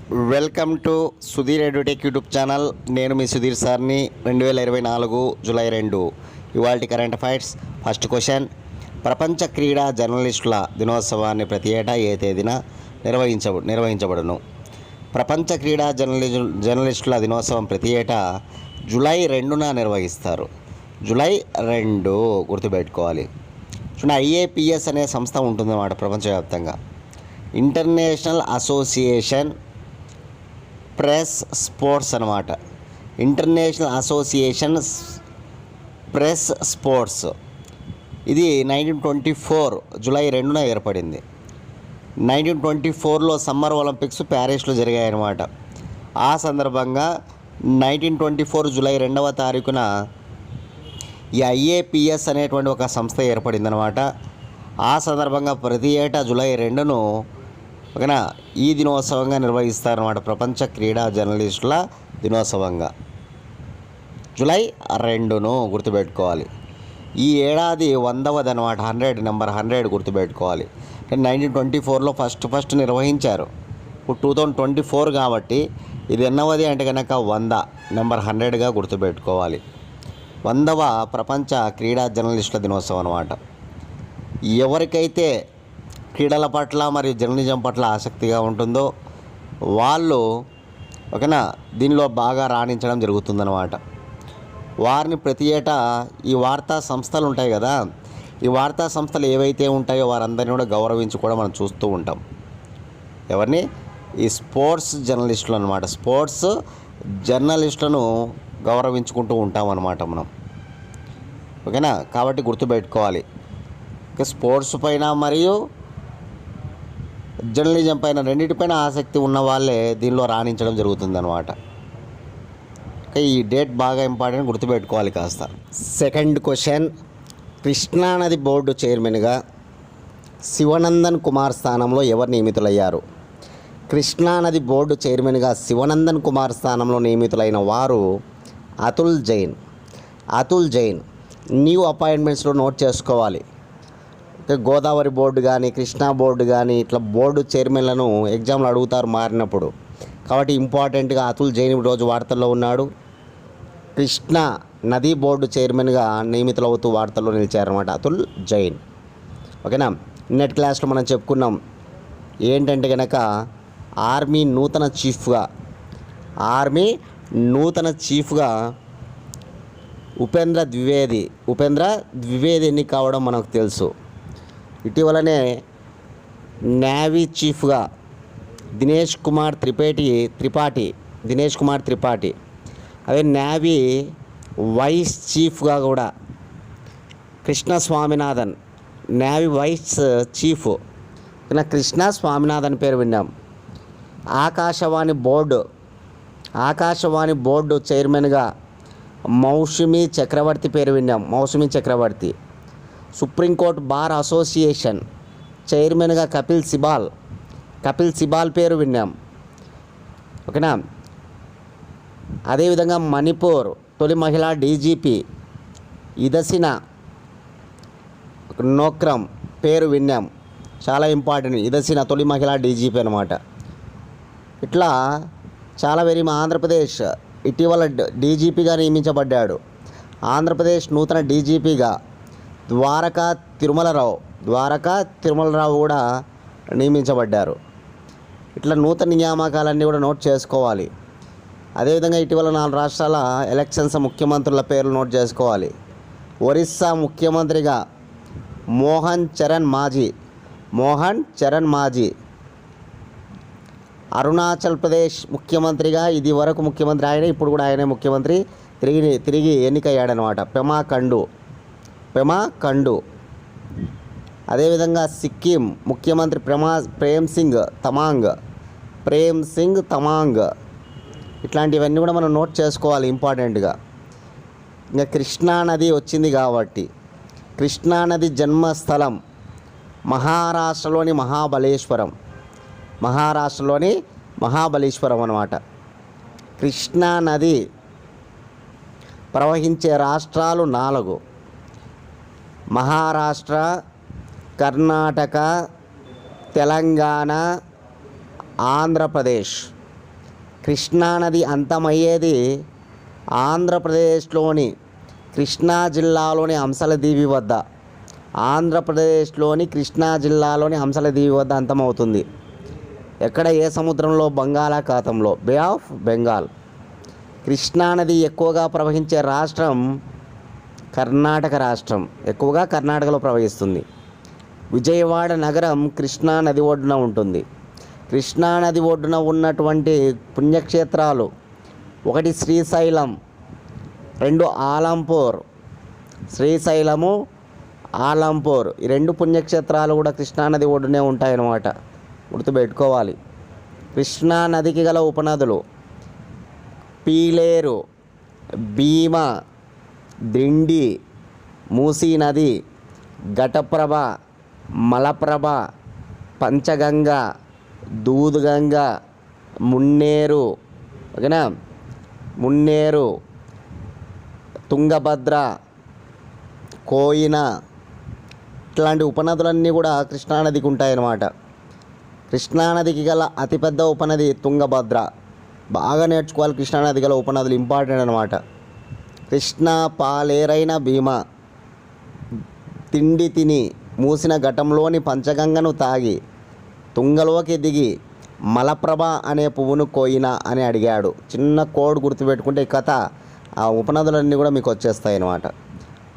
Welcome to Sudheer edutech YouTube channel. నేను మీ సుధీర్ సార్ని. 2024 July 2 ఇవాల్టి కరెంట్ అఫైర్స్. ఫస్ట్ క్వశ్చన్, ప్రపంచ క్రీడా జర్నలిస్టుల దినోత్సవాన్ని ప్రతి ఏటా ఏ తేదీన నిర్వహించబడును? ప్రపంచ క్రీడా జర్నలిస్టుల దినోత్సవం ప్రతి ఏటా జూలై 2న నిర్వహిస్తారు. జూలై 2 గుర్తుపెట్టుకోవాలి. చూడండి, IAPS అనే సంస్థ ఉంటుందన్నమాట ప్రపంచవ్యాప్తంగా. ఇంటర్నేషనల్ అసోసియేషన్ ప్రెస్ స్పోర్ట్స్ అన్నమాట. ఇంటర్నేషనల్ అసోసియేషన్ ప్రెస్ స్పోర్ట్స్ ఇది 1924 జూలై 2న ఏర్పడింది. 1924లో సమ్మర్ ఒలింపిక్స్ ప్యారిస్లో జరిగాయన్నమాట. ఆ సందర్భంగా 1924 జూలై 2వ తారీఖున ఈ IAPS అనేటువంటి ఒక సంస్థ ఏర్పడిందనమాట. ఆ సందర్భంగా ప్రతి ఏటా జూలై 2ను ఓకేనా ఈ దినోత్సవంగా నిర్వహిస్తారన్నమాట. ప్రపంచ క్రీడా జర్నలిస్టుల దినోత్సవంగా జూలై 2ను గుర్తుపెట్టుకోవాలి. ఈ ఏడాది 100వది అనమాట. 100 గుర్తుపెట్టుకోవాలి. 1924లో ఫస్ట్ నిర్వహించారు. ఇప్పుడు 2024 కాబట్టి ఇది ఎన్నవది అంటే కనుక 100, నెంబర్ 100గా గుర్తుపెట్టుకోవాలి. 100వ ప్రపంచ క్రీడా జర్నలిస్టుల దినోత్సవం అనమాట. ఎవరికైతే క్రీడల పట్ల మరియు జర్నలిజం పట్ల ఆసక్తిగా ఉంటుందో వాళ్ళు ఓకేనా దీనిలో బాగా రాణించడం జరుగుతుందన్నమాట. వారిని ప్రతి ఏటా ఈ వార్తా సంస్థలు ఉంటాయి కదా, ఈ వార్తా సంస్థలు ఏవైతే ఉంటాయో వారందరినీ కూడా గౌరవించి కూడా మనం చూస్తూ ఉంటాం. ఎవరిని? ఈ స్పోర్ట్స్ జర్నలిస్టులు అనమాట. స్పోర్ట్స్ జర్నలిస్టులను గౌరవించుకుంటూ ఉంటాం అన్నమాట మనం. ఓకేనా, కాబట్టి గుర్తుపెట్టుకోవాలి. స్పోర్ట్స్ పైన మరియు జర్నలిజం పైన రెండింటిపైన ఆసక్తి ఉన్న వాళ్ళే దీనిలో రాణించడం జరుగుతుందన్నమాట. ఈ డేట్ బాగా ఇంపార్టెంట్, గుర్తుపెట్టుకోవాలి కాస్త. సెకండ్ క్వశ్చన్, కృష్ణానది బోర్డు చైర్మన్గా శివనందన్ కుమార్ స్థానంలో ఎవరు నియమితులయ్యారు? కృష్ణానది బోర్డు చైర్మన్గా శివనందన్ కుమార్ స్థానంలో నియమితులైన వారు అతుల్ జైన్. న్యూ అపాయింట్మెంట్స్లో నోట్ చేసుకోవాలి. గోదావరి బోర్డు కానీ కృష్ణా బోర్డు కానీ ఇట్లా బోర్డు చైర్మన్లను ఎగ్జామ్లు అడుగుతారు మారినప్పుడు. కాబట్టి ఇంపార్టెంట్గా అతుల్ జైన్ రోజు వార్తల్లో ఉన్నాడు. కృష్ణా నదీ బోర్డు చైర్మన్గా నియమితులవుతూ వార్తల్లో నిలిచారన్నమాట అతుల్ జైన్. ఓకేనా, నెట్ క్లాస్లో మనం చెప్పుకున్నాం ఏంటంటే కనుక ఆర్మీ నూతన చీఫ్గా ఉపేంద్ర ద్వివేది ఎన్నిక కావడం మనకు తెలుసు. ఇటీవలనే నేవీ చీఫ్గా దినేష్ కుమార్ త్రిపాఠి, అదే నేవీ వైస్ చీఫ్గా కూడా Krishna Swaminathan, navy vice chief Krishna Swaminathan పేరు విన్నాం. ఆకాశవాణి బోర్డు చైర్మన్గా మౌసుమి చక్రవర్తి పేరు విన్నాం. మౌసుమి. సుప్రీంకోర్టు బార్ అసోసియేషన్ చైర్మన్గా కపిల్ సిబాల్ పేరు విన్నాం. ఓకేనా, అదేవిధంగా మణిపూర్ తొలి మహిళా DGP ఇదసినా నోక్రమ్ పేరు విన్నాం. చాలా ఇంపార్టెంట్, ఇదసినా తొలి మహిళా DGP అనమాట. ఇట్లా చాలా ఆంధ్రప్రదేశ్ ఇటీవల DGPగా నియమించబడ్డాడు. ఆంధ్రప్రదేశ్ నూతన DGPగా ద్వారకా తిరుమలరావు కూడా నియమించబడ్డారు. ఇట్లా నూతన నియామకాలన్నీ కూడా నోట్ చేసుకోవాలి. అదేవిధంగా ఇటీవల 4 రాష్ట్రాల ఎలక్షన్స్ ముఖ్యమంత్రుల పేర్లు నోట్ చేసుకోవాలి. ఒరిస్సా ముఖ్యమంత్రిగా మోహన్ చరణ్ మాజీ. అరుణాచల్ ప్రదేశ్ ముఖ్యమంత్రిగా ఇది వరకు ముఖ్యమంత్రి ఆయనే, ఇప్పుడు కూడా ఆయనే ముఖ్యమంత్రి, తిరిగి ఎన్నికయ్యాడనమాట. పెమా ఖండు. అదేవిధంగా సిక్కిం ముఖ్యమంత్రి ప్రేమ్ సింగ్ తమాంగ్. ఇట్లాంటివన్నీ కూడా మనం నోట్ చేసుకోవాలి ఇంపార్టెంట్గా. ఇంకా కృష్ణానది వచ్చింది కాబట్టి కృష్ణానది జన్మస్థలం మహారాష్ట్రలోని మహాబలేశ్వరం అన్నమాట. కృష్ణానది ప్రవహించే రాష్ట్రాలు 4: మహారాష్ట్ర, కర్ణాటక, తెలంగాణ, ఆంధ్రప్రదేశ్. కృష్ణానది అంతమయ్యేది ఆంధ్రప్రదేశ్లోని కృష్ణా జిల్లాలోని హంసలదీవి వద్ద. ఆంధ్రప్రదేశ్లోని కృష్ణా జిల్లాలోని హంసలదీవి వద్ద అంతమవుతుంది. ఎక్కడ? ఏ సముద్రంలో? బంగాళాఖాతంలో, బే ఆఫ్ బెంగాల్. కృష్ణానది ఎక్కువగా ప్రవహించే రాష్ట్రం కర్ణాటక రాష్ట్రం. ఎక్కువగా కర్ణాటకలో ప్రవహిస్తుంది. విజయవాడ నగరం కృష్ణా నది ఒడ్డున ఉంటుంది. కృష్ణా నది ఒడ్డున ఉన్నటువంటి పుణ్యక్షేత్రాలు: 1 శ్రీశైలం, 2 ఆలంపూర్. శ్రీశైలము, ఆలంపూర్ ఈ 2 పుణ్యక్షేత్రాలు కూడా కృష్ణానది ఒడ్డునే ఉంటాయన్నమాట, గుర్తుపెట్టుకోవాలి. కృష్ణా నదికి గల ఉపనదులు: పీలేరు, భీమా, దిండి, మూసీ నది, ఘటప్రభ, మలప్రభ, పంచగంగ, దూద్గంగ, మున్నేరు. ఓకేనా? మున్నేరు, తుంగభద్ర, కోయిన ఇట్లాంటి ఉపనదులన్నీ కూడా కృష్ణానదికి ఉంటాయన్నమాట. కృష్ణానదికి గల అతిపెద్ద ఉపనది తుంగభద్ర. బాగా నేర్చుకోవాలి కృష్ణానది గల ఉపనదులు, ఇంపార్టెంట్ అనమాట. కృష్ణ, పాలేరైన భీమా, తిండి తిని మూసిన ఘటంలోని పంచగంగను తాగి తుంగలోకి దిగి మలప్రభ అనే పువ్వును కోయిన అని అడిగాడు. చిన్న కోడ్ గుర్తుపెట్టుకుంటే ఈ కథ ఆ ఉపనదులన్నీ కూడా మీకు వచ్చేస్తాయి అన్నమాట.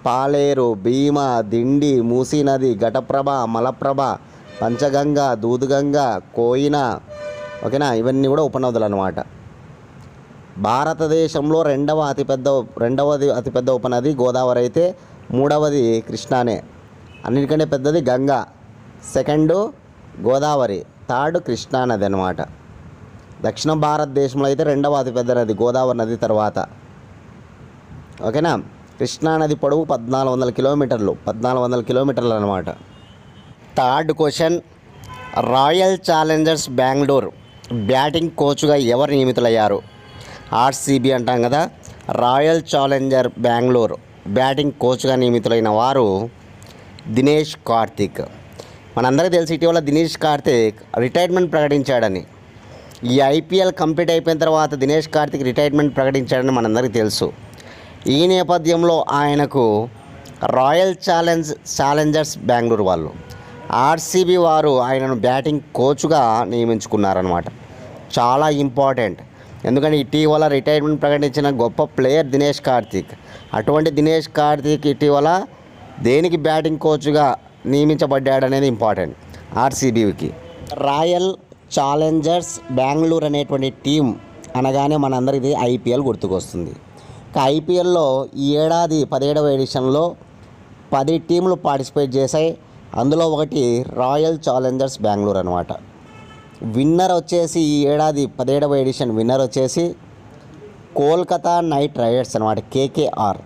పాలేరు, భీమా, దిండి, మూసీ నది, ఘటప్రభ, మలప్రభ, పంచగంగ, దూద్గంగ, కోయిన. ఓకేనా? ఇవన్నీ కూడా ఉపనదులు అన్నమాట. భారతదేశంలో రెండవది అతిపెద్ద ఉపనది గోదావరి అయితే, 3వది కృష్ణానే. అన్నిటికంటే పెద్దది గంగా, 2nd గోదావరి, 3rd కృష్ణానది అన్నమాట. దక్షిణ భారతదేశంలో అయితే 2వ అతిపెద్ద నది గోదావరి నది తర్వాత. ఓకేనా? కృష్ణానది పొడవు 1400 కిలోమీటర్లు, 1400 కిలోమీటర్లు అనమాట. 3rd question: royal Challengers Bengaluru batting కోచ్గా ఎవరు నియమితులయ్యారు? ఆర్సీబీ అంటాం కదా. రాయల్ ఛాలెంజర్ బెంగళూరు బ్యాటింగ్ కోచ్గా నియమితులైన వారు దినేష్ కార్తిక్. మనందరికీ తెలిసి ఇటీవల దినేష్ కార్తిక్ రిటైర్మెంట్ ప్రకటించాడని. ఈ ఐపీఎల్ కంప్లీట్ అయిపోయిన తర్వాత దినేష్ కార్తిక్ రిటైర్మెంట్ ప్రకటించాడని మనందరికీ తెలుసు. ఈ నేపథ్యంలో ఆయనకు రాయల్ ఛాలెంజర్స్ బెంగళూరు వాళ్ళు, ఆర్సీబీ వారు ఆయనను బ్యాటింగ్ కోచ్గా నియమించుకున్నారనమాట. చాలా ఇంపార్టెంట్, ఎందుకంటే ఇటీవల రిటైర్మెంట్ ప్రకటించిన గొప్ప ప్లేయర్ దినేష్ కార్తిక్. అటువంటి దినేష్ కార్తిక్ ఇటీవల దేనికి బ్యాటింగ్ కోచ్గా నియమించబడ్డాడనేది ఇంపార్టెంట్ ఆర్సీబీకి. రాయల్ ఛాలెంజర్స్ బెంగళూరు అనేటువంటి టీం అనగానే మనందరికీ ఐపీఎల్ గుర్తుకొస్తుంది. ఐపీఎల్లో ఈ ఏడాది 17వ ఎడిషన్లో 10 టీంలు పార్టిసిపేట్ చేశాయి. అందులో ఒకటి రాయల్ ఛాలెంజర్స్ బెంగళూరు అనమాట. విన్నర్ వచ్చేసి ఈ ఏడాది 17వ ఎడిషన్ విన్నర్ వచ్చేసి కోల్కతా నైట్ రైడర్స్ అనమాట, కేకేఆర్.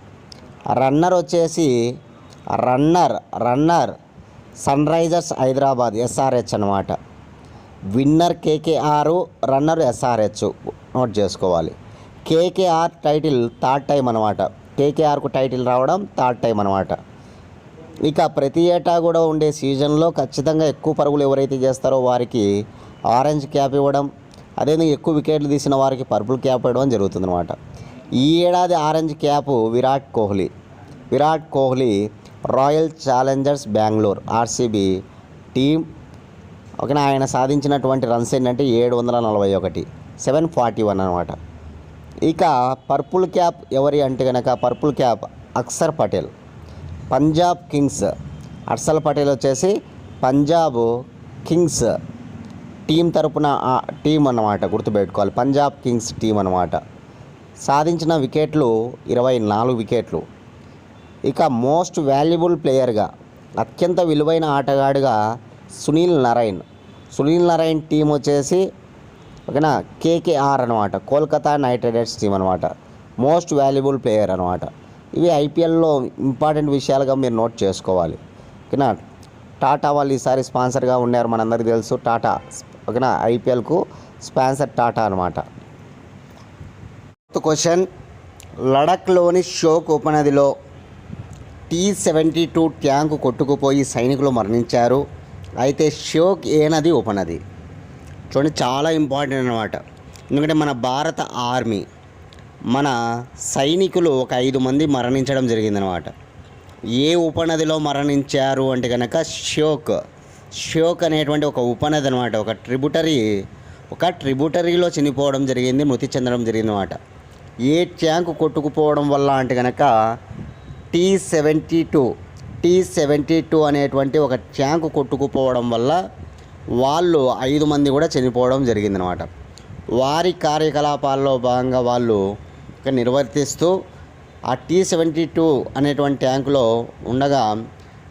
రన్నర్ వచ్చేసి runner Sunrisers Hyderabad, SRH అనమాట. Winner KKR, runner SRH, note చేసుకోవాలి. కేకేఆర్ టైటిల్ 3rd టైం అనమాట. కేకేఆర్కు టైటిల్ రావడం 3rd టైం అనమాట. ఇక ప్రతి ఏటా కూడా ఉండే సీజన్లో ఖచ్చితంగా ఎక్కువ పరుగులు ఎవరైతే చేస్తారో వారికి ఆరెంజ్ క్యాప్ ఇవ్వడం, అదేవిధంగా ఎక్కువ వికెట్లు తీసిన వారికి పర్పుల్ క్యాప్ ఇవ్వడం జరుగుతుందన్నమాట. ఈ ఏడాది orange cap Virat Kohli royal Challengers Bengaluru RCB team. ఓకేనా? ఆయన సాధించినటువంటి రన్స్ ఏంటంటే 741, 741 అనమాట. ఇక పర్పుల్ క్యాప్ ఎవరి అంటే కనుక purple cap Axar Patel, Punjab Kings. Harshal Patel వచ్చేసి పంజాబ్ కింగ్స్ టీం తరపున టీం అన్నమాట, గుర్తుపెట్టుకోవాలి. పంజాబ్ కింగ్స్ టీం అన్నమాట. సాధించిన వికెట్లు 24 వికెట్లు. ఇక మోస్ట్ వాల్యుబుల్ ప్లేయర్గా, అత్యంత విలువైన ఆటగాడిగా సునీల్ నరైన్ టీం వచ్చేసి ఓకేనా కేకేఆర్ అనమాట, కోల్కతా నైట్ రైడర్స్ టీం అనమాట. మోస్ట్ వాల్యుబుల్ ప్లేయర్ అనమాట. ఇవి ఐపీఎల్లో ఇంపార్టెంట్ విషయాలుగా మీరు నోట్ చేసుకోవాలి. ఓకేనా? టాటా వాళ్ళు ఈసారి స్పాన్సర్గా ఉన్నారు, మనందరికీ తెలుసు. టాటా ఓకేనా, ఐపీఎల్కు స్పాన్సర్ టాటా అనమాట. క్వశ్చన్: లడఖ్లోని షోక్ ఉపనదిలో T-72 ట్యాంకు కొట్టుకుపోయి సైనికులు మరణించారు. అయితే షోక్ ఏ నది ఉపనది? చూడండి, చాలా ఇంపార్టెంట్ అనమాట. ఎందుకంటే మన భారత ఆర్మీ మన సైనికులు ఒక 5 మంది మరణించడం జరిగిందనమాట. ఏ ఉపనదిలో మరణించారు అంటే కనుక ష్యోక్ అనేటువంటి ఒక ఉపనది అనమాట. ఒక ట్రిబ్యూటరీలో చనిపోవడం జరిగింది, మృతి చెందడం జరిగిందన్నమాట. ఏ ట్యాంకు కొట్టుకుపోవడం వల్ల అంటే కనుక T-72 అనేటువంటి ఒక ట్యాంకు కొట్టుకుపోవడం వల్ల వాళ్ళు 5 మంది కూడా చనిపోవడం జరిగిందనమాట. వారి కార్యకలాపాల్లో భాగంగా వాళ్ళు నిర్వర్తిస్తూ ఆ T-72 అనేటువంటి ట్యాంకులో ఉండగా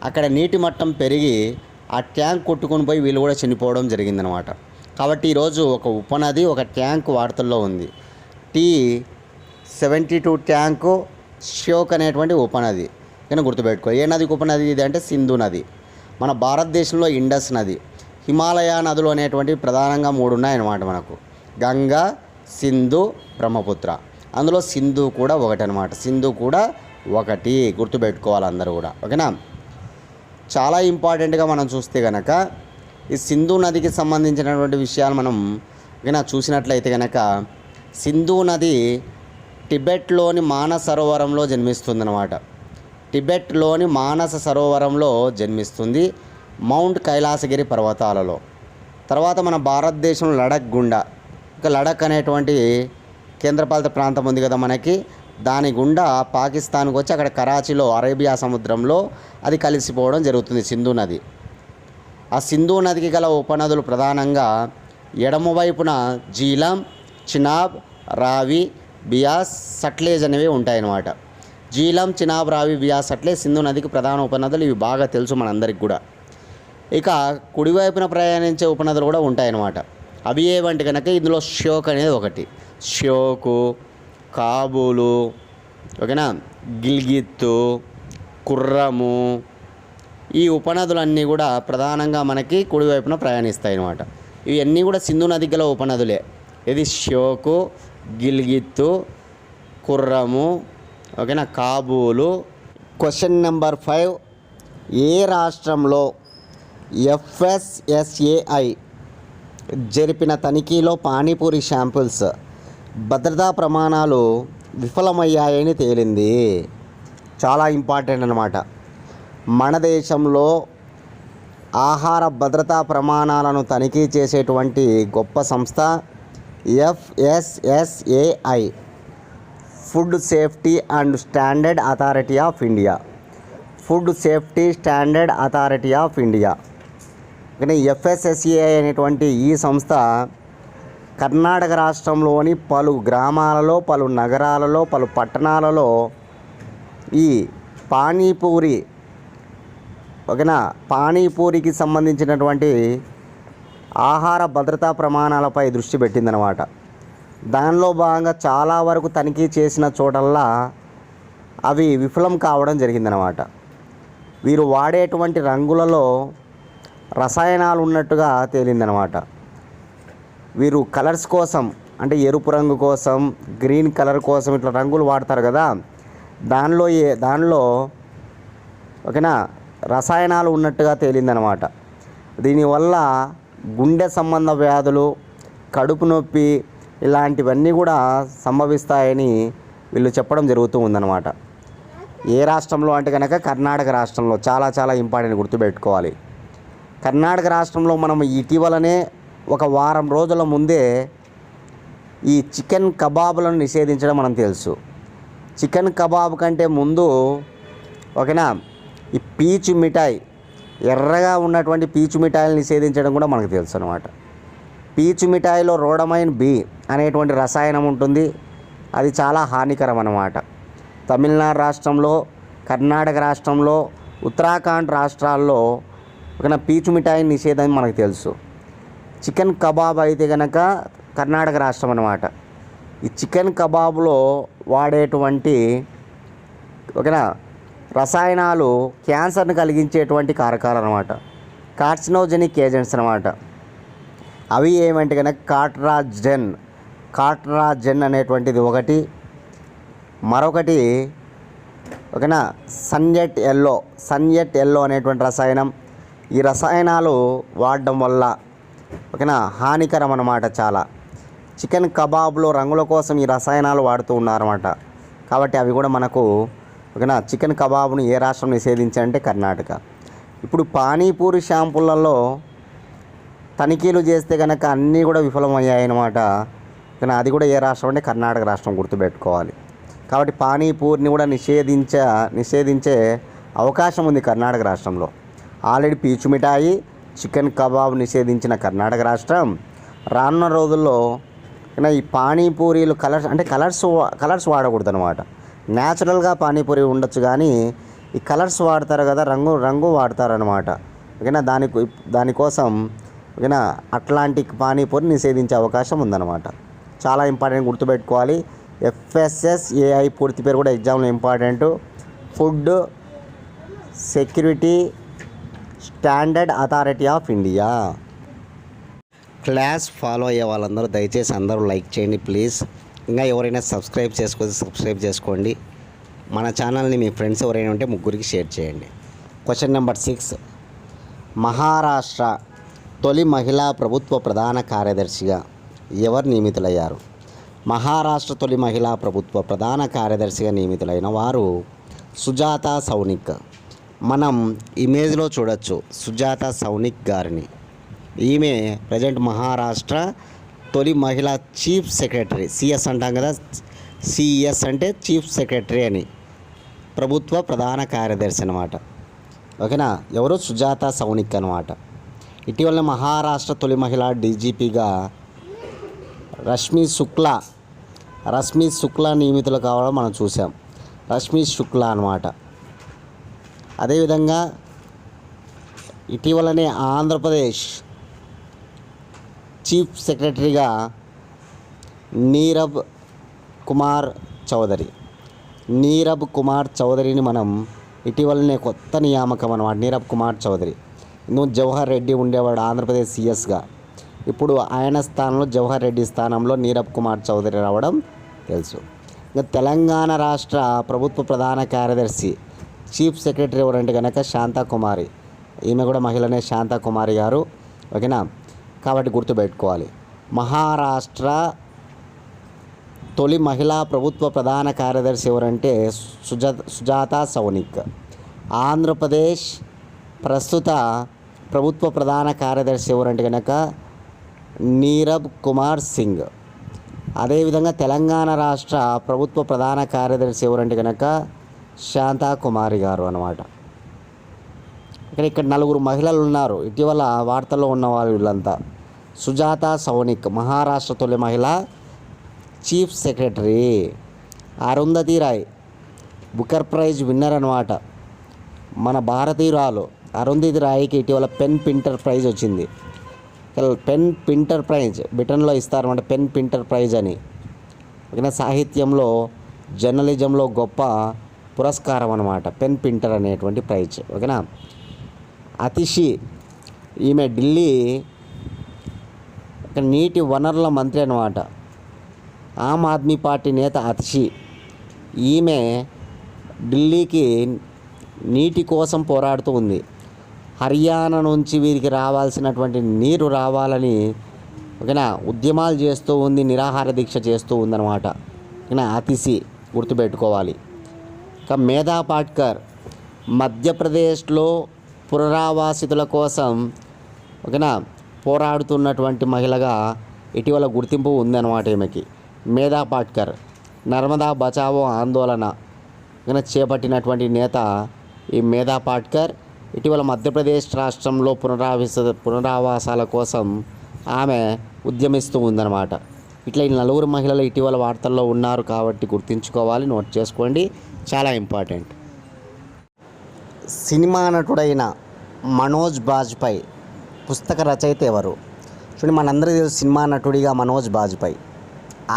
అక్కడ నీటి మట్టం పెరిగి ఆ ట్యాంక్ కొట్టుకొని పోయి వీళ్ళు కూడా చనిపోవడం జరిగిందనమాట. కాబట్టి ఈరోజు ఒక ఉపనది, ఒక ట్యాంక్ వార్తల్లో ఉంది. T-72 ట్యాంకు, ష్యోక్ అనేటువంటి ఉపనది కానీ గుర్తుపెట్టుకో. ఏ నది ఉపనది ఇది అంటే సింధు నది. మన భారతదేశంలో ఇండస్ నది, హిమాలయ నదులు అనేటువంటివి ప్రధానంగా 3 ఉన్నాయన్నమాట మనకు. గంగా, సింధు, బ్రహ్మపుత్ర. అందులో సింధు కూడా ఒకటి అనమాట. సింధు కూడా ఒకటి గుర్తుపెట్టుకోవాలి అందరూ కూడా, ఓకేనా. చాలా ఇంపార్టెంట్గా మనం చూస్తే కనుక ఈ సింధు నదికి సంబంధించినటువంటి విషయాలు మనం ఓకేనా చూసినట్లయితే కనుక సింధు నది టిబెట్లోని మానస సరోవరంలో జన్మిస్తుందన్నమాట. టిబెట్లోని మానస సరోవరంలో జన్మిస్తుంది, మౌంట్ కైలాసగిరి పర్వతాలలో. తర్వాత మన భారతదేశం లడక్ గుండా, ఇంకా లడక్ అనేటువంటి కేంద్రపాలిత ప్రాంతం ఉంది కదా మనకి, దాని గుండా పాకిస్తాన్కి వచ్చి అక్కడ కరాచీలో అరేబియా సముద్రంలో అది కలిసిపోవడం జరుగుతుంది సింధు నది. ఆ సింధు నదికి గల ఉపనదులు ప్రధానంగా ఎడమవైపున జీలం, చినాబ్, రావి, బియాస్, సట్లేజ్ అనేవి ఉంటాయన్నమాట. జీలం, చినాబ్, రావి, బియాస్, సట్లేజ్ సింధు నదికి ప్రధాన ఉపనదులు. ఇవి బాగా తెలుసు మనందరికి కూడా. ఇక కుడివైపున ప్రయాణించే ఉపనదులు కూడా ఉంటాయన్నమాట. అవి ఏవంటే కనుక ఇందులో ష్యోక్ అనేది ఒకటి. ష్యోకు, కాబూలు, ఓకేనా, గిల్గిత్తు, కుర్రము, ఈ ఉపనదులన్నీ కూడా ప్రధానంగా మనకి కుడివైపున ప్రయాణిస్తాయి అన్నమాట. ఇవన్నీ కూడా సింధు నది గల ఉపనదులే. ఇది ష్యోకు, గిల్గిత్తు, కుర్రము, ఓకేనా, కాబూలు. క్వశ్చన్ నెంబర్ 5, ఏ రాష్ట్రంలో FSSAI జరిపిన తనిఖీలో పానీపూరి శాంపిల్స్ భద్రతా ప్రమాణాలు విఫలమయ్యాయని తేలింది? చాలా ఇంపార్టెంట్ అన్నమాట. మన దేశంలో ఆహార భద్రతా ప్రమాణాలను తనిఖీ చేసేటువంటి గొప్ప సంస్థ FSSAI, food safety and standard authority of India. Food safety standard authority of India. కానీ FSSAI అనేటువంటి ఈ సంస్థ కర్ణాటక రాష్ట్రంలోని పలు గ్రామాలలో, పలు నగరాలలో, పలు పట్టణాలలో ఈ పానీపూరి, ఓకేనా, పానీపూరికి సంబంధించినటువంటి ఆహార భద్రతా ప్రమాణాలపై దృష్టి పెట్టిందనమాట. దానిలో భాగంగా చాలా వరకు తనిఖీ చేసిన చోటల్లా అవి విఫలం కావడం జరిగిందనమాట. వీరు వాడేటువంటి రంగులలో రసాయనాలు ఉన్నట్టుగా తేలిందనమాట. వీరు కలర్స్ కోసం, అంటే ఎరుపు రంగు కోసం, గ్రీన్ కలర్ కోసం ఇట్లా రంగులు వాడతారు కదా, దానిలో ఓకేనా రసాయనాలు ఉన్నట్టుగా తేలిందనమాట. దీనివల్ల గుండె సంబంధ వ్యాధులు, కడుపు నొప్పి ఇలాంటివన్నీ కూడా సంభవిస్తాయని వీళ్ళు చెప్పడం జరుగుతూ ఉందన్నమాట. ఏ రాష్ట్రంలో అంటే కనుక కర్ణాటక రాష్ట్రంలో. చాలా చాలా ఇంపార్టెంట్, గుర్తుపెట్టుకోవాలి. కర్ణాటక రాష్ట్రంలో మనం ఇటీవలనే ఒక వారం రోజుల ముందే ఈ చికెన్ కబాబులను నిషేధించడం మనం తెలుసు. చికెన్ కబాబ్ కంటే ముందు ఓకేనా ఈ పీచు మిఠాయి, ఎర్రగా ఉన్నటువంటి పీచు మిఠాయిలు నిషేధించడం కూడా మనకు తెలుసు అనమాట. పీచు మిఠాయిలో రోడమైన్ బి అనేటువంటి రసాయనం ఉంటుంది. అది చాలా హానికరం అన్నమాట. తమిళనాడు రాష్ట్రంలో, కర్ణాటక రాష్ట్రంలో, ఉత్తరాఖండ్ రాష్ట్రాల్లో ఒక పీచు మిఠాయి నిషేధం మనకు తెలుసు. చికెన్ కబాబ్ అయితే కనుక కర్ణాటక రాష్ట్రం అన్నమాట. ఈ చికెన్ కబాబ్లో వాడేటువంటి ఓకేనా రసాయనాలు క్యాన్సర్ని కలిగించేటువంటి కారకాలు అనమాట. కార్సినోజెనిక్ ఏజెంట్స్ అనమాట. అవి ఏమంటే కనుక కాట్రాజెన్ అనేటువంటిది ఒకటి, మరొకటి ఓకేనా సన్యట్ ఎల్లో అనేటువంటి రసాయనం. ఈ రసాయనాలు వాడడం వల్ల ఓకేనా హానికరం అన్నమాట. చాలా చికెన్ కబాబ్లో రంగుల కోసం ఈ రసాయనాలు వాడుతూ ఉన్నారన్నమాట. కాబట్టి అవి కూడా మనకు ఓకేనా. చికెన్ కబాబ్ను ఏ రాష్ట్రం నిషేధించారంటే కర్ణాటక. ఇప్పుడు పానీపూరి షాంపులలో తనిఖీలు చేస్తే కనుక అన్నీ కూడా విఫలమయ్యాయన్నమాట. కానీ అది కూడా ఏ రాష్ట్రం అంటే కర్ణాటక రాష్ట్రం, గుర్తుపెట్టుకోవాలి. కాబట్టి పానీపూరిని కూడా నిషేధించే అవకాశం ఉంది కర్ణాటక రాష్ట్రంలో. ఆల్రెడీ పీచు మిఠాయి, చికెన్ కబాబ్ నిషేధించిన కర్ణాటక రాష్ట్రం రానున్న రోజుల్లో ఈ పానీపూరీలు కలర్స్ వాడకూడదు అనమాట. న్యాచురల్గా పానీపూరి ఉండొచ్చు, కానీ ఈ కలర్స్ వాడతారు కదా, రంగు వాడతారనమాట. ఓకేనా. దానికోసం ఓకేనా అట్లాంటి పానీపూరి నిషేధించే అవకాశం ఉందన్నమాట. చాలా ఇంపార్టెంట్, గుర్తుపెట్టుకోవాలి. FSSAI పూర్తి పేరు కూడా ఎగ్జామ్లో important. Food security standard authority of India. Class follow అయ్యే వాళ్ళందరూ దయచేసి అందరూ లైక్ చేయండి ప్లీజ్. ఇంకా ఎవరైనా సబ్స్క్రైబ్ చేసుకోండి. మన ఛానల్ని మీ ఫ్రెండ్స్ ఎవరైనా ఉంటే ముగ్గురికి షేర్ చేయండి. Question number 6. మహారాష్ట్ర తొలి మహిళా ప్రభుత్వ ప్రధాన కార్యదర్శిగా ఎవరు నియమితులయ్యారు? మహారాష్ట్ర తొలి మహిళా ప్రభుత్వ ప్రధాన కార్యదర్శిగా నియమితులైన వారు సుజాత సౌనిక్. మనం ఇమేజ్లో చూడొచ్చు సుజాత సౌనిక్ గారిని. ఈమె ప్రజెంట్ మహారాష్ట్ర తొలి మహిళా చీఫ్ సెక్రటరీ. సిఎస్ అంటాం కదా, సిఎస్ అంటే చీఫ్ సెక్రటరీ అని, ప్రభుత్వ ప్రధాన కార్యదర్శి అనమాట. ఓకేనా. ఎవరు? సుజాత సౌనిక్ అనమాట. ఇటీవల మహారాష్ట్ర తొలి మహిళా డీజీపీగా రష్మి శుక్లా నియమితులు కావడం మనం చూసాం. రష్మి శుక్లా అనమాట. అదేవిధంగా ఇటీవలనే ఆంధ్రప్రదేశ్ చీఫ్ సెక్రటరీగా నీరబ్ కుమార్ చౌదరిని మనం ఇటీవలనే కొత్త నియామకం అన్నమాట. నీరబ్ కుమార్ చౌదరి. ఇందుకు జవహర్ రెడ్డి ఉండేవాడు ఆంధ్రప్రదేశ్ సిఎస్గా. ఇప్పుడు ఆయన స్థానంలో జవహర్ రెడ్డి స్థానంలో నీరబ్ కుమార్ చౌదరి రావడం తెలుసు. ఇంకా తెలంగాణ రాష్ట్ర ప్రభుత్వ ప్రధాన కార్యదర్శి చీఫ్ సెక్రటరీ ఎవరంటే కనుక శాంతాకుమారి. ఈమె కూడా మహిళనే, శాంతాకుమారి గారు. ఓకేనా. కాబట్టి గుర్తుపెట్టుకోవాలి. మహారాష్ట్ర తొలి మహిళా ప్రభుత్వ ప్రధాన కార్యదర్శి ఎవరంటే సుజాత సౌనిక్. ఆంధ్రప్రదేశ్ ప్రస్తుత ప్రభుత్వ ప్రధాన కార్యదర్శి ఎవరంటే కనుక నీరబ్ కుమార్ సింగ్. అదేవిధంగా తెలంగాణ రాష్ట్ర ప్రభుత్వ ప్రధాన కార్యదర్శి ఎవరంటే కనుక శాంతాకుమారి గారు అన్నమాట. ఇక్కడ 4 మహిళలు ఉన్నారు. ఇటీవల వార్తల్లో ఉన్న వాళ్ళు వీళ్ళంతా. సుజాత సౌనిక్ మహారాష్ట్ర తొలి మహిళ chief secretary. Arundhati Roy Booker prize winner అనమాట. మన భారతీయురాలు అరుంధతి రాయ్కి ఇటీవల పెన్ పింటర్ ప్రైజ్ వచ్చింది. పెన్ పింటర్ ప్రైజ్ బ్రిటన్లో ఇస్తారన్నమాట. పెన్ పింటర్ ప్రైజ్ అని. ఓకేనా. సాహిత్యంలో జర్నలిజంలో గొప్ప పురస్కారం అనమాట పెన్ పింటర్ అనేటువంటి ప్రైజ్. ఓకేనా. అతిషి ఈమె ఢిల్లీ నీటి వనరుల మంత్రి అనమాట. ఆమ్ ఆద్మీ పార్టీ నేత అతిషి. ఈమె ఢిల్లీకి నీటి కోసం పోరాడుతూ ఉంది. హర్యానా నుంచి వీరికి రావాల్సినటువంటి నీరు రావాలని ఓకేనా ఉద్యమాలు చేస్తూ ఉంది, నిరాహార దీక్ష చేస్తూ ఉందన్నమాట. ఓకేనా. అతిషి గుర్తుపెట్టుకోవాలి. ఇక మేధా పాట్కర్ మధ్యప్రదేశ్లో పునరావాసితుల కోసం ఓకేనా పోరాడుతున్నటువంటి మహిళగా ఇటీవల గుర్తింపు ఉందన్నమాట ఈమెకి. మేధా పాట్కర్ నర్మదా బచావో ఆందోళన చేపట్టినటువంటి నేత ఈ మేధా పాట్కర్. ఇటీవల మధ్యప్రదేశ్ రాష్ట్రంలో పునరావాసాల కోసం ఆమె ఉద్యమిస్తూ ఉందన్నమాట. ఇట్లా ఈ 4 మహిళలు ఇటీవల వార్తల్లో ఉన్నారు కాబట్టి గుర్తుంచుకోవాలి, నోట్ చేసుకోండి, చాలా ఇంపార్టెంట్. సినిమా నటుడైన మనోజ్ బాజ్పేయి పుస్తక రచయిత ఎవరు? చూడండి, మనందరికీ తెలుసు సినిమా నటుడిగా మనోజ్ బాజ్పేయి.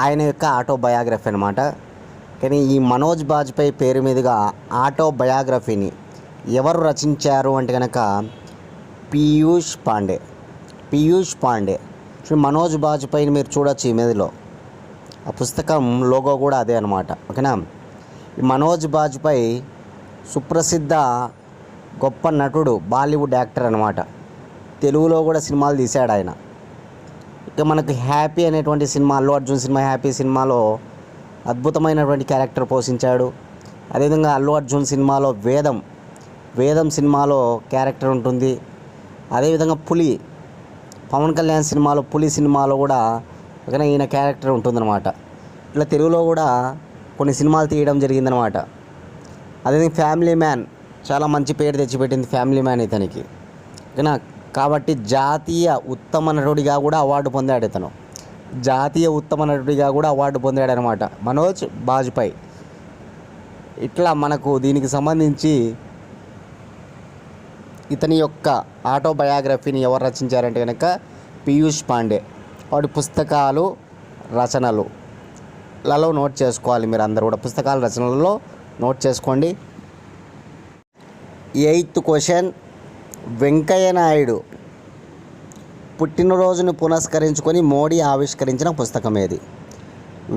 ఆయన యొక్క ఆటోబయోగ్రఫీ అనమాట. కానీ ఈ మనోజ్ బాజ్పేయి పేరు మీదుగా ఆటోబయోగ్రఫీని ఎవరు రచించారు అంటే కనుక పీయూష్ పాండే. చూడండి, మనోజ్ బాజ్పేయిని మీరు చూడొచ్చు ఇమేజ్లో. ఆ పుస్తకం లోగో కూడా అదే అనమాట. ఓకేనా. ఈ మనోజ్ బాజ్పేయి సుప్రసిద్ధ గొప్ప నటుడు, బాలీవుడ్ యాక్టర్ అనమాట. తెలుగులో కూడా సినిమాలు తీశాడు ఆయన. ఇక మనకు హ్యాపీ అనేటువంటి cinema, Allu Arjun cinema happy సినిమాలో అద్భుతమైనటువంటి క్యారెక్టర్ పోషించాడు. అదేవిధంగా అల్లు అర్జున్ సినిమాలో వేదం సినిమాలో క్యారెక్టర్ ఉంటుంది. అదేవిధంగా పులి, పవన్ కళ్యాణ్ సినిమాలో పులి సినిమాలో కూడా ఈయన క్యారెక్టర్ ఉంటుందన్నమాట. ఇట్లా తెలుగులో కూడా కొన్ని సినిమాలు తీయడం జరిగిందనమాట. అదేవిధంగా ఫ్యామిలీ మ్యాన్ చాలా మంచి పేరు తెచ్చిపెట్టింది ఫ్యామిలీ మ్యాన్ ఇతనికి. ఓకేనా, కాబట్టి జాతీయ ఉత్తమ నటుడిగా కూడా అవార్డు పొందాడు ఇతను. జాతీయ ఉత్తమ నటుడిగా కూడా అవార్డు పొందాడు అనమాట మనోజ్ బాజ్పేయి. ఇట్లా మనకు దీనికి సంబంధించి ఇతని యొక్క ఆటోబయోగ్రఫీని ఎవరు రచించారంటే కనుక పీయూష్ పాండే. వాటి పుస్తకాలు రచనలలో నోట్ చేసుకోవాలి మీరు అందరూ కూడా, పుస్తకాల రచనలలో నోట్ చేసుకోండి. 8th క్వశ్చన్, వెంకయ్య నాయుడు పుట్టినరోజును పురస్కరించుకొని మోడీ ఆవిష్కరించిన పుస్తకం ఏది?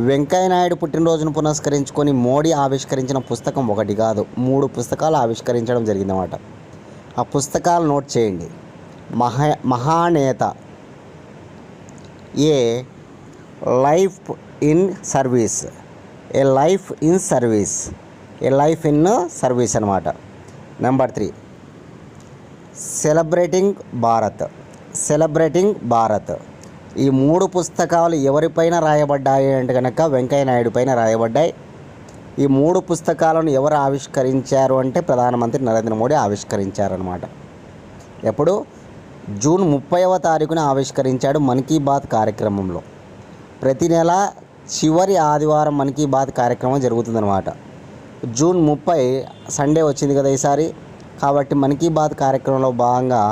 వెంకయ్య నాయుడు పుట్టినరోజును పురస్కరించుకొని మోడీ ఆవిష్కరించిన పుస్తకం ఒకటి కాదు, 3 పుస్తకాలు ఆవిష్కరించడం జరిగిందన్నమాట. ఆ పుస్తకాలు నోట్ చేయండి. Mahaneta, a life in service, a life in service అనమాట. Number 3 celebrating Bharat. ఈ 3 పుస్తకాలు ఎవరిపైన రాయబడ్డాయి అంటే కనుక వెంకయ్య నాయుడు పైన రాయబడ్డాయి. ఈ 3 పుస్తకాలను ఎవరు ఆవిష్కరించారు అంటే ప్రధానమంత్రి నరేంద్ర మోడీ ఆవిష్కరించారనమాట. ఎప్పుడు? జూన్ 30వ తారీఖున ఆవిష్కరించాడు మన్ కీ బాత్ కార్యక్రమంలో. ప్రతి నెల చివరి ఆదివారం మన్ కీ బాత్ కార్యక్రమం జరుగుతుందన్నమాట. జూన్ 30 సండే వచ్చింది కదా ఈసారి, కాబట్టి మన్ కీ బాత్ కార్యక్రమంలో భాగంగా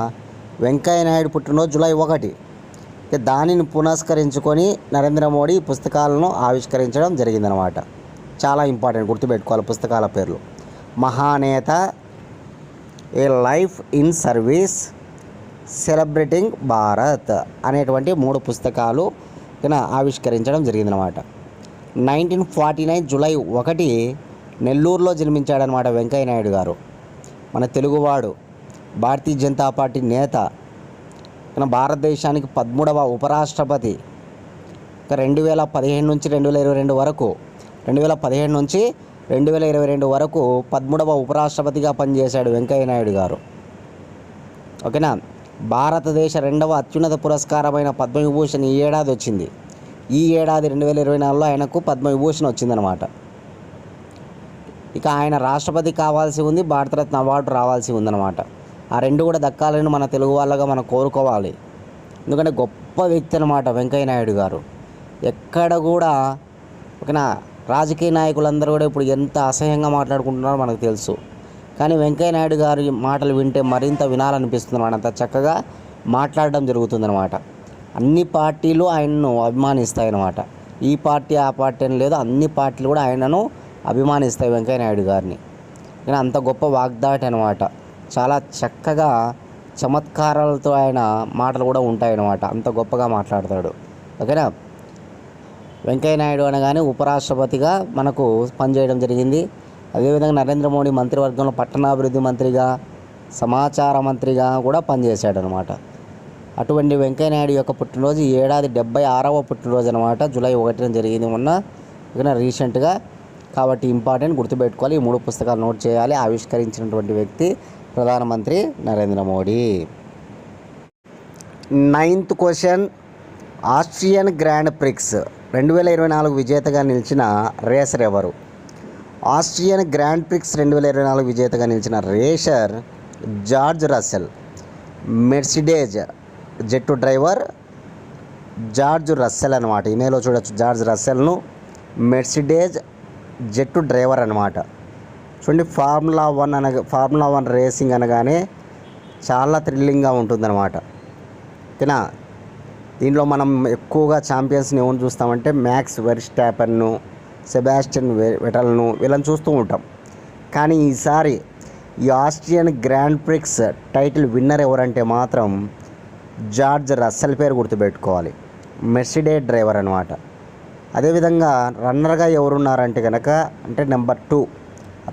వెంకయ్య నాయుడు పుట్టినరోజు జూలై 1. దానిని పురస్కరించుకొని నరేంద్ర మోడీ పుస్తకాలను ఆవిష్కరించడం జరిగిందనమాట. చాలా ఇంపార్టెంట్, గుర్తుపెట్టుకోవాలి పుస్తకాల పేర్లు. Mahaneta, a life in service, celebrating Bharat అనేటువంటి 3 పుస్తకాలు ఆవిష్కరించడం జరిగిందనమాట. 1949 జూలై 1 నెల్లూరులో జన్మించాడనమాట వెంకయ్య నాయుడు గారు. మన తెలుగువాడు, భారతీయ జనతా పార్టీ నేత, భారతదేశానికి 13వ ఉపరాష్ట్రపతి. 2015 నుంచి 2022 వరకు, 2015 నుంచి 2022 వరకు 13వ ఉపరాష్ట్రపతిగా పనిచేశాడు వెంకయ్య నాయుడు గారు. ఓకేనా. భారతదేశ 2వ అత్యున్నత పురస్కారమైన పద్మవిభూషణ్ ఈ ఏడాది వచ్చింది. ఈ ఏడాది 2024లో ఆయనకు పద్మవిభూషణ్ వచ్చిందనమాట. ఇక ఆయన రాష్ట్రపతి కావాల్సి ఉంది, భారతరత్న అవార్డు రావాల్సి ఉందన్నమాట. ఆ 2 కూడా దక్కాలని మన తెలుగు వాళ్ళగా మనం కోరుకోవాలి. ఎందుకంటే గొప్ప వ్యక్తి అనమాట వెంకయ్య నాయుడు గారు. ఎక్కడ కూడా ఓకేనా, రాజకీయ నాయకులందరూ కూడా ఇప్పుడు ఎంత అసహ్యంగా మాట్లాడుకుంటున్నారో మనకు తెలుసు. కానీ వెంకయ్య నాయుడు గారి మాటలు వింటే మరింత వినాలనిపిస్తుంది అన్నమాట. అంత చక్కగా మాట్లాడడం జరుగుతుందన్నమాట. అన్ని పార్టీలు ఆయనను అభిమానిస్తాయన్నమాట. ఈ పార్టీ ఆ పార్టీ అని లేదు, అన్ని పార్టీలు కూడా ఆయనను అభిమానిస్తాయి వెంకయ్య నాయుడు గారిని. కానీ అంత గొప్ప వాగ్దాటి అనమాట. చాలా చక్కగా చమత్కారాలతో ఆయన మాటలు కూడా ఉంటాయన్నమాట. అంత గొప్పగా మాట్లాడతాడు. ఓకేనా. వెంకయ్య నాయుడు అనగానే ఉపరాష్ట్రపతిగా మనకు పనిచేయడం జరిగింది. అదేవిధంగా నరేంద్ర మోడీ మంత్రివర్గంలో పట్టణాభివృద్ధి మంత్రిగా, సమాచార మంత్రిగా కూడా పనిచేశాడు అనమాట. అటువంటి వెంకయ్య నాయుడు యొక్క పుట్టినరోజు ఈ ఏడాది 76వ పుట్టినరోజు అనమాట. జూలై 1 జరిగింది మొన్న, ఓకేనా, రీసెంట్గా. కాబట్టి ఇంపార్టెంట్, గుర్తుపెట్టుకోవాలి. ఈ 3 పుస్తకాలు నోట్ చేయాలి. ఆవిష్కరించినటువంటి వ్యక్తి ప్రధానమంత్రి Narendra Modi. 9th question, Austrian grand prix 2024 విజేతగా నిలిచిన రేసర్ ఎవరు? ఆస్ట్రియన్ గ్రాండ్ ప్రిక్స్ 2024 విజేతగా నిలిచిన రేసర్ జార్జ్ రస్సెల్. మెర్సిడేజ్ జెట్టు డ్రైవర్ జార్జ్ రస్సెల్ అనమాట. ఇమేలో చూడొచ్చు జార్జ్ రస్సెల్ను. మెర్సిడేజ్ జెట్టు డ్రైవర్ అనమాట. చూడండి, ఫార్ములా 1 రేసింగ్ అనగానే చాలా థ్రిల్లింగ్గా ఉంటుందన్నమాట. ఓకేనా. దీంట్లో మనం ఎక్కువగా ఛాంపియన్స్ని ఎవరు చూస్తామంటే మ్యాక్స్ వెర్స్టాపెన్ను, సెబాస్టియన్ వెటల్ను, వీళ్ళని చూస్తూ ఉంటాం. కానీ ఈసారి ఈ Austrian grand prix title winner ఎవరంటే మాత్రం జార్జ్ రస్సెల్ పేరు గుర్తుపెట్టుకోవాలి. మెర్సిడేజ్ డ్రైవర్ అనమాట. అదేవిధంగా రన్నర్గా ఎవరున్నారంటే కనుక, అంటే నెంబర్ 2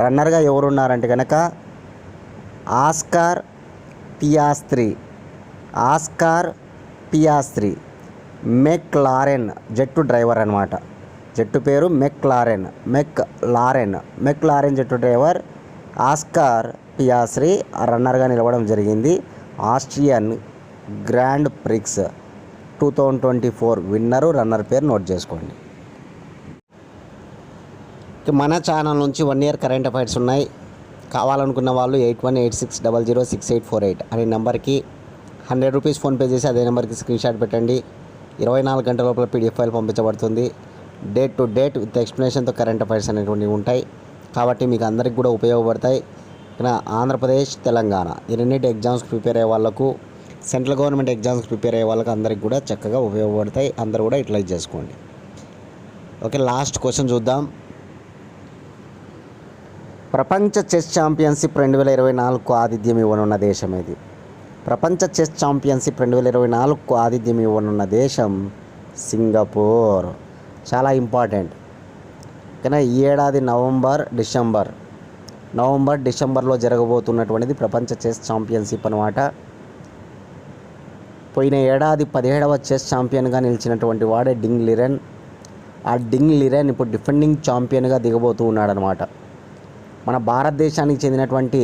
రన్నర్గా ఎవరున్నారంటే కనుక ఆస్కార్ పియాస్త్రీ. మెక్లారెన్ జట్టు డ్రైవర్ అనమాట. జట్టు పేరు మెక్లారెన్ జట్టు డ్రైవర్ ఆస్కార్ పియాస్ట్రీ రన్నర్గా నిలవడం జరిగింది. ఆస్ట్రియన్ గ్రాండ్ ప్రిక్స్ 2024 విన్నరు. రన్నర్ పేరు నోట్ చేసుకోండి. మన ఛానల్ నుంచి 1 ఇయర్ కరెంట్ అఫైర్స్ ఉన్నాయి. కావాలనుకున్న వాళ్ళు 8186006848 అనే నెంబర్కి 100 రూపీస్ ఫోన్పే చేసి అదే నెంబర్కి స్క్రీన్ షాట్ పెట్టండి. 24 గంటల లోపల పీడిఎఫ్ ఫైల్ పంపించబడుతుంది. డేట్ టు డేట్ విత్ ఎక్స్ప్లెనేషన్తో కరెంట్ అఫైర్స్ అనేటువంటివి ఉంటాయి కాబట్టి మీకు అందరికి కూడా ఉపయోగపడతాయి. ఆంధ్రప్రదేశ్, తెలంగాణ ఈ రెండింటి ఎగ్జామ్స్కి ప్రిపేర్ అయ్యే వాళ్ళకు, సెంట్రల్ గవర్నమెంట్ ఎగ్జామ్స్కి ప్రిపేర్ అయ్యే వాళ్ళకి అందరికి కూడా చక్కగా ఉపయోగపడతాయి. అందరూ కూడా యూటిలైజ్ చేసుకోండి. ఓకే, లాస్ట్ క్వశ్చన్ చూద్దాం. ప్రపంచ చెస్ ఛాంపియన్షిప్ 2024కు ఆతిథ్యం ఇవ్వనున్న దేశం ఏది? ప్రపంచ చెస్ ఛాంపియన్షిప్ 2024కు ఆతిథ్యం ఇవ్వనున్న దేశం సింగపూర్. చాలా ఇంపార్టెంట్. కానీ ఈ ఏడాది నవంబర్ డిసెంబర్లో జరగబోతున్నటువంటిది ప్రపంచ చెస్ ఛాంపియన్షిప్ అనమాట. పోయిన ఏడాది 17వ చెస్ ఛాంపియన్గా నిలిచినటువంటి వాడే డింగ్ లిరెన్. ఆ డింగ్ లిరెన్ ఇప్పుడు డిఫెండింగ్ ఛాంపియన్గా దిగబోతూ ఉన్నాడనమాట. మన భారతదేశానికి చెందినటువంటి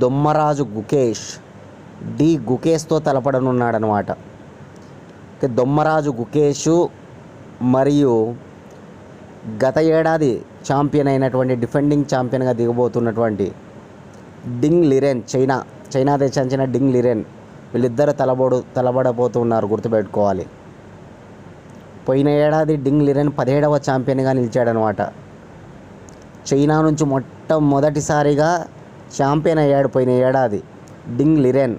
దొమ్మరాజు గుకేష్తో తలపడనున్నాడనమాట. దొమ్మరాజు గుకేష్ మరియు గత ఏడాది ఛాంపియన్ అయినటువంటి డిఫెండింగ్ ఛాంపియన్గా దిగబోతున్నటువంటి డింగ్ లిరెన్, చైనా దేశానికి చెందిన డింగ్ లిరెన్, వీళ్ళిద్దరు తలబడబోతున్నారు, గుర్తుపెట్టుకోవాలి. పోయిన ఏడాది డింగ్ లిరెన్ 17వ ఛాంపియన్గా నిలిచాడనమాట. చైనా నుంచి మొట్టమొదటిసారిగా ఛాంపియన్ అయ్యాడు పోయిన ఏడాది డింగ్ లిరెన్.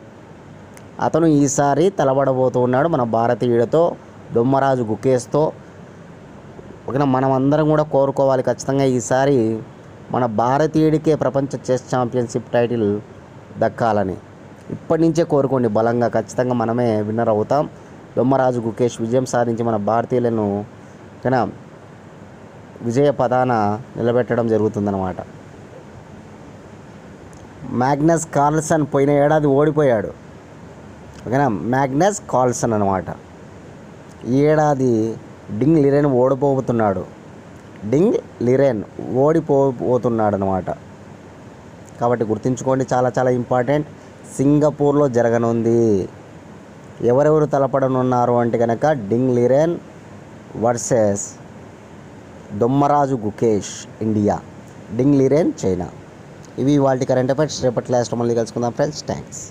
అతను ఈసారి తలబడబోతూ ఉన్నాడు మన భారతీయుడితో, దొమ్మరాజు గుకేష్తో. మనం అందరం కూడా కోరుకోవాలి ఖచ్చితంగా ఈసారి మన భారతీయుడికే ప్రపంచ చెస్ ఛాంపియన్షిప్ టైటిల్ దక్కాలని. ఇప్పటి నుంచే కోరుకోండి బలంగా. ఖచ్చితంగా మనమే విన్నర్ అవుతాం. దొమ్మరాజు గుకేష్ విజయం సాధించి మన భారతీయులను విజయ పదాన నిలబెట్టడం జరుగుతుందన్నమాట. మ్యాగ్నస్ కార్ల్సన్ పోయిన ఏడాది ఓడిపోయాడు. ఓకేనా, మ్యాగ్నస్ కార్ల్సన్ అనమాట. ఈ ఏడాది డింగ్ లిరెన్ ఓడిపోతున్నాడు అనమాట. కాబట్టి గుర్తుంచుకోండి, చాలా చాలా ఇంపార్టెంట్. సింగపూర్లో జరగనుంది. ఎవరెవరు తలపడనున్నారు అంటే కనుక డింగ్ Liren versus Dommaraju Gukesh India, డింగ్ లిరెన్ చైనా. ఇవి వాటి కరెంట్ అఫైర్స్. రేపటి క్లాస్లో మళ్ళీ కలుసుకుందాం ఫ్రెండ్స్. థ్యాంక్స్.